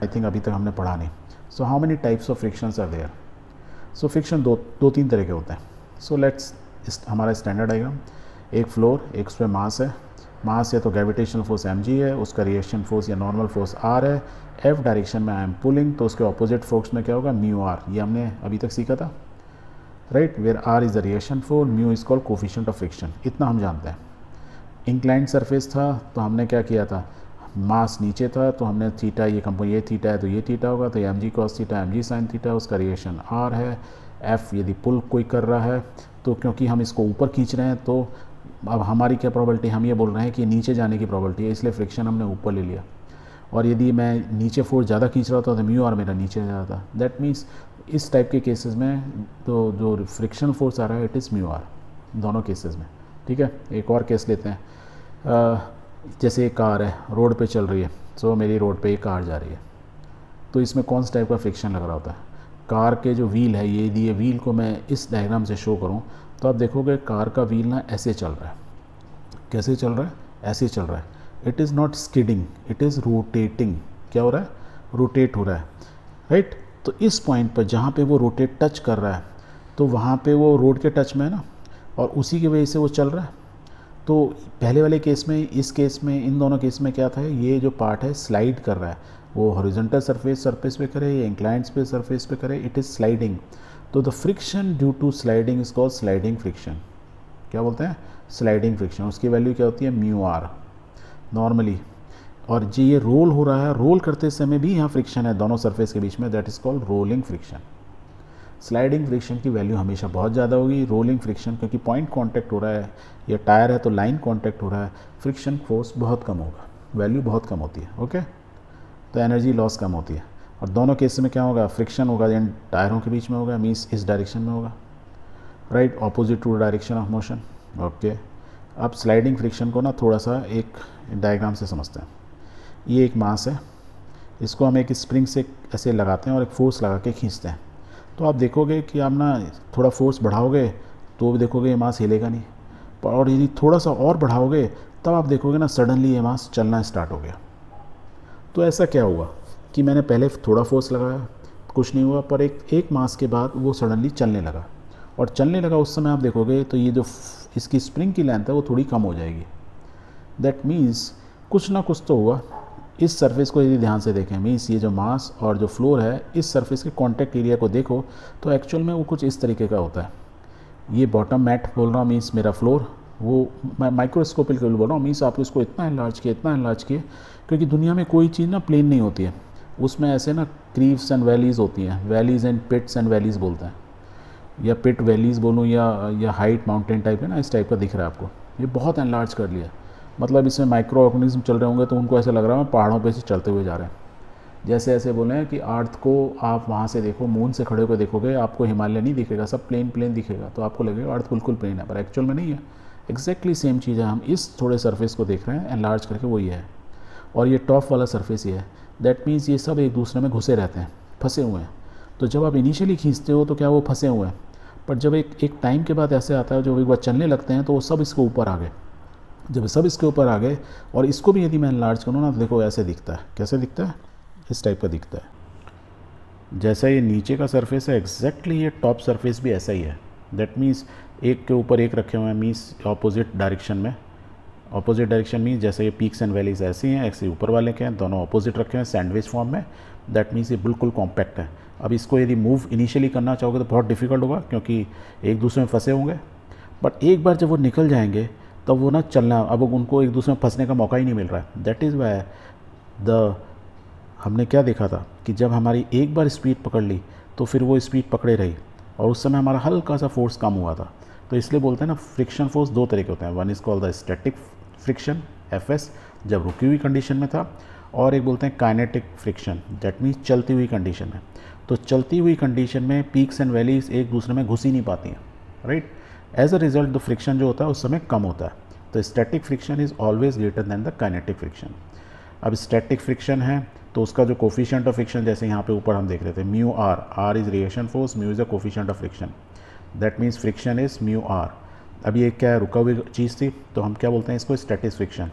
I think अभी तक हमने पढ़ा नहीं। So how many types of frictions are there? So friction दो तीन तरह के होते हैं। सो लेट्स हमारा स्टैंडर्ड डायग्राम, एक फ्लोर, एक उस पर मास है। मास है तो ग्रेविटेशनल फोर्स mg है, उसका रिएक्शन फोर्स या नॉर्मल फोर्स r है। f डायरेक्शन में आई एम पुलिंग, तो उसके ऑपोजिट फोर्स में क्या होगा, म्यू आर। ये हमने अभी तक सीखा था, right, where r is the reaction force, mu is called coefficient of friction. इतना हम जानते हैं। इंक्लाइंड सरफेस था तो हमने क्या किया था, मास नीचे था तो हमने थीटा, ये कंपनी ये थीटा है तो ये थीटा होगा, तो M G cos theta M G sine theta, उसका रिएक्शन आर है। एफ यदि पुल कोई कर रहा है तो क्योंकि हम इसको ऊपर खींच रहे हैं तो अब हमारी क्या प्रॉबिलिटी, हम ये बोल रहे हैं कि नीचे जाने की प्रॉबिलिटी है, इसलिए फ्रिक्शन हमने ऊपर ले लिया। और यदि मैं नीचे फोर्स ज़्यादा खींच रहा था तो म्यू आर मेरा नीचे जाता। दैट मीन्स इस टाइप के केसेस में तो जो फ्रिक्शनल फोर्स आ रहा है इट इज़ म्यू आर, दोनों केसेस में। ठीक है, एक और केस लेते हैं। जैसे एक कार है, रोड पे चल रही है, सो मेरी रोड पे एक कार जा रही है, तो इसमें कौन सा टाइप का फ्रिक्शन लग रहा होता है? कार के जो व्हील है, ये यदि ये व्हील को मैं इस डायग्राम से शो करूं तो आप देखोगे कार का व्हील ना ऐसे चल रहा है। कैसे चल रहा है? ऐसे चल रहा है। It is not skidding, it is rotating. क्या हो रहा है? रोटेट हो रहा है, राइट। तो इस पॉइंट पर जहाँ पे वो रोटेट टच कर रहा है तो वहाँ पे वो रोड के टच में है ना, और उसी की वजह से वो चल रहा है। तो पहले वाले केस में, इस केस में, इन दोनों केस में क्या था, ये जो पार्ट है स्लाइड कर रहा है, वो हॉरिजॉन्टल सरफेस पे करे या इंक्लाइंड पे सरफेस पे करे, इट इज़ स्लाइडिंग। तो the friction due to sliding is called sliding friction. क्या बोलते हैं? Sliding friction. उसकी वैल्यू क्या होती है? Mu R normally. और जी ये रोल हो रहा है, रोल करते समय भी यहाँ फ्रिक्शन है दोनों सरफेस के बीच में, that is called rolling friction. Sliding friction की वैल्यू हमेशा बहुत ज़्यादा होगी। रोलिंग फ्रिक्शन क्योंकि पॉइंट कांटेक्ट हो रहा है या टायर है तो लाइन कांटेक्ट हो रहा है, फ्रिक्शन फोर्स बहुत कम होगा, वैल्यू बहुत कम होती है। ओके, तो एनर्जी लॉस कम होती है। और दोनों केस में क्या होगा? फ्रिक्शन होगा इन टायरों के बीच में होगा, मीन्स इस डायरेक्शन में होगा, right, opposite to direction of motion. Okay, अब स्लाइडिंग फ्रिक्शन को ना थोड़ा सा एक डायग्राम से समझते हैं। ये एक मास है, इसको हम एक स्प्रिंग से ऐसे लगाते हैं और एक फोर्स लगा के खींचते हैं। तो आप देखोगे कि आप ना थोड़ा फोर्स बढ़ाओगे तो भी देखोगे ये मास हिलेगा नहीं, और यदि थोड़ा सा और बढ़ाओगे तब आप देखोगे ना सडनली ये मास चलना स्टार्ट हो गया। तो ऐसा क्या हुआ कि मैंने पहले थोड़ा फोर्स लगाया, कुछ नहीं हुआ, पर एक मास के बाद वो सडनली चलने लगा, और चलने लगा उस समय आप देखोगे तो ये जो इसकी स्प्रिंग की लेंथ है वो थोड़ी कम हो जाएगी। दैट मीन्स कुछ ना कुछ तो हुआ। इस सरफेस को यदि ध्यान से देखें, मीन्स ये जो मास और जो फ्लोर है, इस सरफेस के कॉन्टैक्ट एरिया को देखो तो एक्चुअल में वो कुछ इस तरीके का होता है। ये बॉटम मैट बोल रहा हूँ, मीन्स मेरा फ्लोर, वो मैं माइक्रोस्कोपिक लेवल बोल रहा हूँ, मीन्स आप इसको इतना एनलार्ज किए, इतना एनलार्ज किए, क्योंकि दुनिया में कोई चीज़ ना प्लेन नहीं होती है, उसमें ऐसे ना क्रीव्स एंड वैलीज़ होती हैं, वैलीज़ एंड पिट्स एंड वैलीज़ बोलते हैं, या पिट वैलीज़ बोलूँ या हाइट माउंटेन टाइप है ना, इस टाइप का दिख रहा है आपको। ये बहुत एनलार्ज कर लिया, मतलब इसमें माइक्रो ऑर्गेनिज्म चल रहे होंगे तो उनको ऐसा लग रहा है पहाड़ों पे से चलते हुए जा रहे हैं। जैसे ऐसे बोले हैं कि अर्थ को आप वहाँ से देखो, मून से खड़े होकर देखोगे, आपको हिमालय नहीं दिखेगा, सब प्लेन प्लेन दिखेगा, तो आपको लगेगा अर्थ बिल्कुल प्लेन है, पर एक्चुअल में नहीं है। एग्जैक्टली सेम चीज़ है, हम इस थोड़े सरफेस को देख रहे हैं एनलार्ज करके, वो ये है, और ये टॉप वाला सरफेस ये है। दैट मीन्स ये सब एक दूसरे में घुसे रहते हैं, फंसे हुए हैं। तो जब आप इनिशियली खींचते हो तो क्या वो फंसे हुए हैं, पर जब एक टाइम के बाद ऐसे आता है, जब एक बार चलने लगते हैं तो वो सब इसके ऊपर आ गए। जब सब इसके ऊपर आ गए, और इसको भी यदि मैं एनलार्ज करूँ ना तो देखो ऐसे दिखता है। कैसे दिखता है? इस टाइप का दिखता है। जैसा ये नीचे का सरफेस है, एग्जैक्टली ये टॉप सरफेस भी ऐसा ही है। दैट मीन्स एक के ऊपर एक रखे हुए हैं, मीन्स ऑपोजिट डायरेक्शन में। ऑपोजिट डायरेक्शन मीन्स जैसे ये पीक्स एंड वैलीज ऐसे हैं, ऐसे ऊपर वाले के हैं, दोनों ऑपोजिट रखे हैं सैंडविच फॉर्म में। दैट मीन्स ये बिल्कुल कॉम्पैक्ट है। अब इसको यदि मूव इनिशियली करना चाहोगे तो बहुत डिफिकल्ट होगा, क्योंकि एक दूसरे में फंसे होंगे, बट एक बार जब वो निकल जाएंगे तब वो ना चलना, अब उनको एक दूसरे में फंसने का मौका ही नहीं मिल रहा है। दैट इज़ वाई द हमने क्या देखा था कि जब हमारी एक बार स्पीड पकड़ ली तो फिर वो स्पीड पकड़े रही, और उस समय हमारा हल्का सा फोर्स कम हुआ था। तो इसलिए बोलते हैं ना फ्रिक्शन फोर्स दो तरह के होते हैं, one is called the static friction FS, जब रुकी हुई कंडीशन में था, और एक बोलते हैं काइनेटिक फ्रिक्शन, दैट मीन्स चलती हुई कंडीशन में। तो चलती हुई कंडीशन में पीक्स एंड वैलीज एक दूसरे में घुस ही नहीं पाती हैं, right. As a result the friction जो होता है उस समय कम होता है। तो static friction is always greater than the kinetic friction. अब स्टैटिक फ्रिक्शन है तो उसका जो कोफिशिएंट ऑफ फ्रिक्शन, जैसे यहाँ पे ऊपर हम देख रहे थे, mu R, R is reaction force, mu is the coefficient of friction, that means friction is mu R. अब ये क्या है, रुका हुई चीज़ थी, तो हम क्या बोलते हैं इसको, स्टैटिक फ्रिक्शन।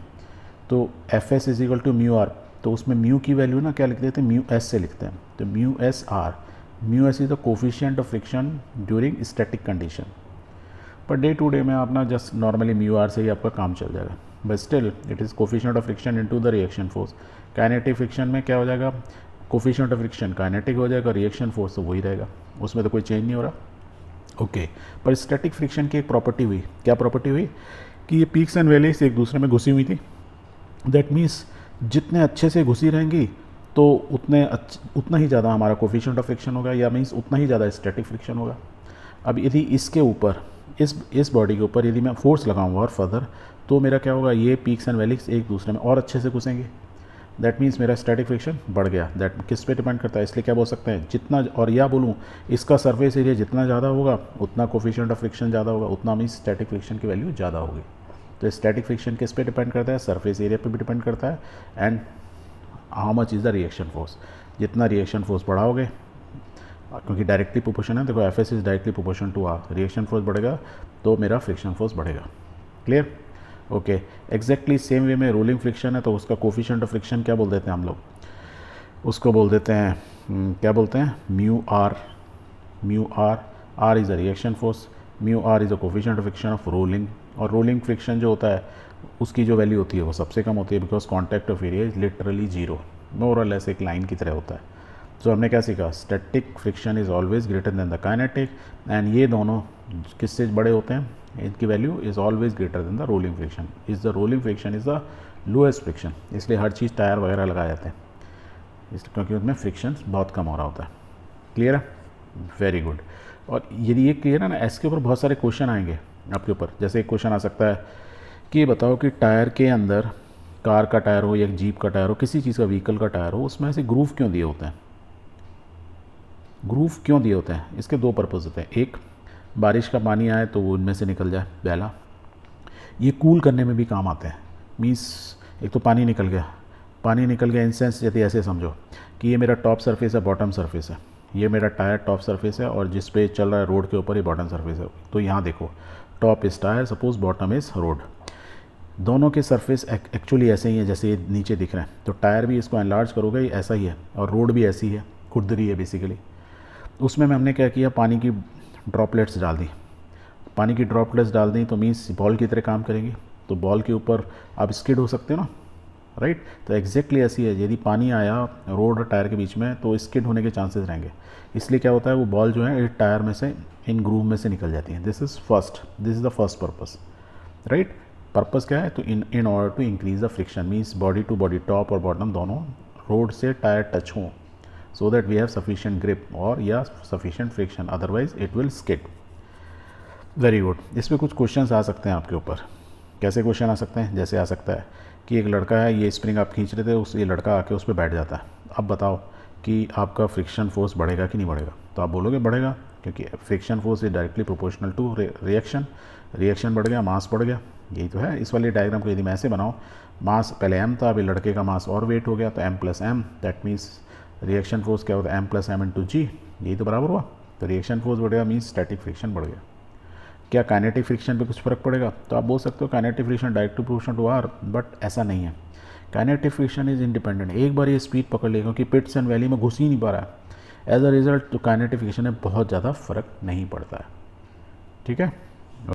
तो F S is equal to mu R, तो उसमें म्यू की वैल्यू ना क्या लिख देते हैं, म्यू एस से लिखते हैं। तो mu S R, mu S is the coefficient of friction during static condition. पर डे टू डे में आप ना जस्ट नॉर्मली म्यू आर से ही आपका काम चल जाएगा, but still it is coefficient of friction into the reaction force. Kinetic friction में क्या हो जाएगा, कोफिशिएंट ऑफ फ्रिक्शन काइनेटिक हो जाएगा, रिएक्शन फोर्स तो वही रहेगा, उसमें तो कोई चेंज नहीं हो रहा। ओके पर स्टैटिक फ्रिक्शन की एक प्रॉपर्टी हुई, क्या प्रॉपर्टी हुई कि ये पीक्स एंड वैलीज एक दूसरे में घुसी हुई थी। दैट मीन्स जितने अच्छे से घुसी रहेंगी तो उतना ही ज़्यादा हमारा कोफिशिएंट ऑफ फ्रिक्शन होगा, या मीन्स उतना ही ज़्यादा स्टैटिक फ्रिक्शन होगा। अब यदि इसके ऊपर इस बॉडी के ऊपर यदि मैं फोर्स लगाऊंगा और फर्दर, तो मेरा क्या होगा, ये पीक्स एंड वैलीज एक दूसरे में और अच्छे से घुसेंगे। दैट मीन्स मेरा स्टैटिक फ्रिक्शन बढ़ गया। दैट किस पे डिपेंड करता है, इसलिए क्या बोल सकते हैं, जितना, और या बोलूँ इसका सरफेस एरिया जितना ज़्यादा होगा उतना कोफिशिएंट ऑफ फ्रिक्शन ज़्यादा होगा, उतना मीन्स स्टैटिक फ्रिक्शन की वैल्यू ज़्यादा होगी। तो स्टैटिक फ्रिक्शन किस पे डिपेंड करता है, सरफेस एरिया पे भी डिपेंड करता है, and how much is the reaction force. जितना रिएक्शन फोर्स बढ़ाओगे, क्योंकि डायरेक्टली प्रोपोर्शन है, देखो F S is directly proportion to R, reaction force बढ़ेगा तो मेरा फ्रिक्शन फोर्स बढ़ेगा। Clear? Okay exactly same way में रोलिंग फ्रिक्शन है तो उसका कोफिशिएंट ऑफ फ्रिक्शन क्या बोल देते हैं हम लोग, उसको बोल देते हैं क्या बोलते हैं, mu R. Mu R is a reaction force, mu R is a coefficient of friction of rolling. और रोलिंग फ्रिक्शन जो होता है उसकी जो वैल्यू होती है वो सबसे कम होती है, because contact of area is literally zero, more और लेस एक लाइन की तरह होता है। तो हमने क्या सीखा, static friction is always greater than the kinetic, and ये दोनों किससे बड़े होते हैं, इनकी value is always greater than the rolling friction. Is the rolling friction is the lowest friction, इसलिए हर चीज़ टायर वगैरह लगाए जाते हैं, इसलिए क्योंकि उसमें फ्रिक्शन बहुत कम हो रहा होता है। क्लियर है? Very good. और यदि ये क्लियर है ना, इसके ऊपर बहुत सारे क्वेश्चन आएंगे आपके ऊपर। जैसे एक क्वेश्चन आ सकता है कि ये बताओ कि टायर के अंदर, कार का टायर हो या जीप का टायर हो, किसी चीज़ का व्हीकल का टायर हो, उसमें ऐसे ग्रूव क्यों दिए होते हैं। ग्रूव क्यों दिए होते हैं, इसके दो पर्पज़ होते हैं। एक, बारिश का पानी आए तो वो उनमें से निकल जाए, पहला। ये कूल करने में भी काम आते हैं। मीन्स एक तो पानी निकल गया इन सेंस, यदि ऐसे समझो कि ये मेरा टॉप सरफेस है, बॉटम सरफेस है, ये मेरा टायर टॉप सरफेस है और जिस पे चल रहा है रोड के ऊपर ये बॉटम सरफेस है। तो यहाँ देखो, top is tyre, suppose bottom is road, दोनों के सरफेस एक्चुअली ऐसे ही है जैसे ये नीचे दिख रहे हैं। तो टायर भी इसको एनलार्ज करोगे ऐसा ही है, और रोड भी ऐसी है, खुरदरी है बेसिकली। उसमें हमने क्या किया, पानी की ड्रॉपलेट्स डाल दी। पानी की ड्रॉपलेट्स डाल दी तो मीन्स बॉल की तरह काम करेंगी, तो बॉल के ऊपर आप स्किड हो सकते हो ना, राइट। तो एग्जैक्टली ऐसी है, यदि पानी आया रोड और टायर के बीच में तो स्किड होने के चांसेस रहेंगे। इसलिए क्या होता है, वो बॉल जो है टायर में से, इन ग्रूव में से निकल जाती है। This is the first purpose, right. Purpose क्या है, तो in order to increase the friction, means body to body, top और बॉटम दोनों रोड से टायर टच हों, so that we have sufficient grip और या sufficient friction, otherwise it will skid। Very good. इस पर कुछ क्वेश्चंस आ सकते हैं आपके ऊपर। कैसे क्वेश्चन आ सकते हैं, जैसे आ सकता है कि एक लड़का है, ये स्प्रिंग आप खींच रहे थे, ये लड़का आके उस पर बैठ जाता है। अब बताओ कि आपका फ्रिक्शन फोर्स बढ़ेगा कि नहीं बढ़ेगा। तो आप बोलोगे बढ़ेगा, क्योंकि friction force is directly proportional to reaction बढ़ गया, मास बढ़ गया। यही तो है। इस वाले डायग्राम को यदि मैं ऐसे बनाऊँ, मास पहले m था, अभी लड़के का मास और वेट हो गया, तो m + m, that means reaction force क्या होता है, m + m × g, यही तो बराबर हुआ। तो रिएक्शन फोर्स बढ़ेगा मीन्स स्टैटिक फ्रिक्शन बढ़ गया। क्या काइनेटिक फ्रिक्शन पे कुछ फ़र्क पड़ेगा, तो आप बोल सकते हो kinetic friction direct proportional to r, but ऐसा नहीं है। Kinetic friction is independent. एक बार ये स्पीड पकड़ लेगा क्योंकि पिट्स एंड वैली में घुस ही नहीं पा रहा है, एज अ रिजल्ट तो काइनेटिक फ्रिक्शन में बहुत ज़्यादा फर्क नहीं पड़ता है। ठीक है।